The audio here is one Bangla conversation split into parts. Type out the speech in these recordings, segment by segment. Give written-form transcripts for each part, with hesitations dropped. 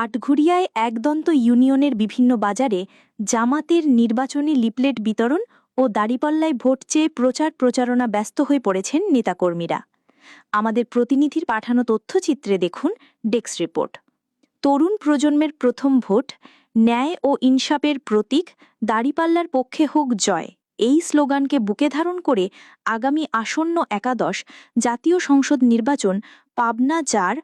আটঘরিয়ায় একদন্ত ইউনিয়নের বিভিন্ন বাজারে জামাতের নির্বাচনী লিফলেট বিতরণ ও দাঁড়িপাল্লায় ভোট চেয়ে প্রচার প্রচারণা ব্যস্ত হয়ে পড়েছেন নেতাকর্মীরা। আমাদের প্রতিনিধির পাঠানো তথ্যচিত্রে দেখুন ডেস্ক রিপোর্ট। তরুণ প্রজন্মের প্রথম ভোট, ন্যায় ও ইনসাফের প্রতীক, দাঁড়িপাল্লার পক্ষে হোক জয়, এই স্লোগানকে বুকে ধারণ করে আগামী আসন্ন একাদশ জাতীয় সংসদ নির্বাচন পাবনা ৪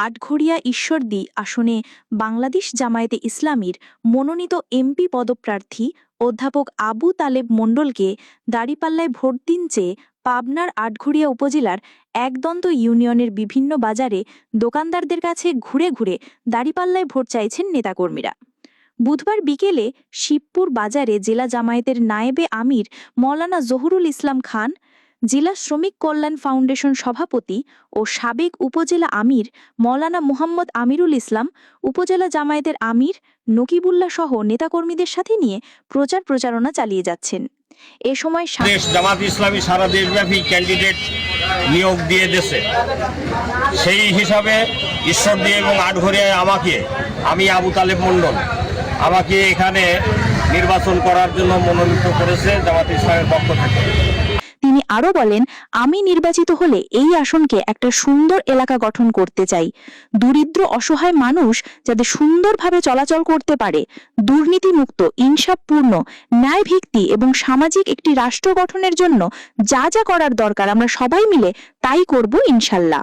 আটঘরিয়া ঈশ্বরদী আসনে বাংলাদেশ জামায়াতে ইসলামীর মনোনীত এমপি পদপ্রার্থী অধ্যাপক আবু তালেব মণ্ডলকে দাঁড়িপাল্লায় ভোট দিন চেয়ে পাবনার আটঘরিয়া উপজেলার একদন্ত ইউনিয়নের বিভিন্ন বাজারে দোকানদারদের কাছে ঘুরে ঘুরে দাঁড়িপাল্লায় ভোট চাইছেন নেতাকর্মীরা। বুধবার বিকেলে শিবপুর বাজারে জেলা জামায়াতের নায়েবে আমির মৌলানা জহুরুল ইসলাম খান, জেলা শ্রমিক কল্যাণ ফাউন্ডেশন সভাপতি ও সাবেক উপজেলা আমির মৌলানা মুহাম্মদ আমিরুল ইসলাম, উপজেলা জামায়াতের আমির নকিবুল্লাহ সহ নেতাকর্মীদের সাথে নিয়ে প্রচার প্রচারণা চালিয়ে যাচ্ছেন। এ সময় জামাত ইসলামী সারা দেশব্যাপী ক্যান্ডিডেট নিয়োগ দিয়ে দিয়েছে, সেই হিসাবে ঈশ্বরদী এবং আটঘরিয়ায় আমি আবু তালেব মণ্ডল আমাকে এখানে নির্বাচন করার জন্য মনোনীত করেছে জামাত ইসলামের পক্ষ থেকে। তিনি আরও বলেন, আমি নির্বাচিত হলে এই আসনকে একটা সুন্দর এলাকা গঠন করতে চাই। দরিদ্র অসহায় মানুষ যাতে সুন্দরভাবে চলাচল করতে পারে, দুর্নীতিমুক্ত, ইনসাফপূর্ণ, ন্যায়ভিত্তি এবং সামাজিক একটি রাষ্ট্র গঠনের জন্য যা যা করার দরকার আমরা সবাই মিলে তাই করব ইনশাল্লাহ।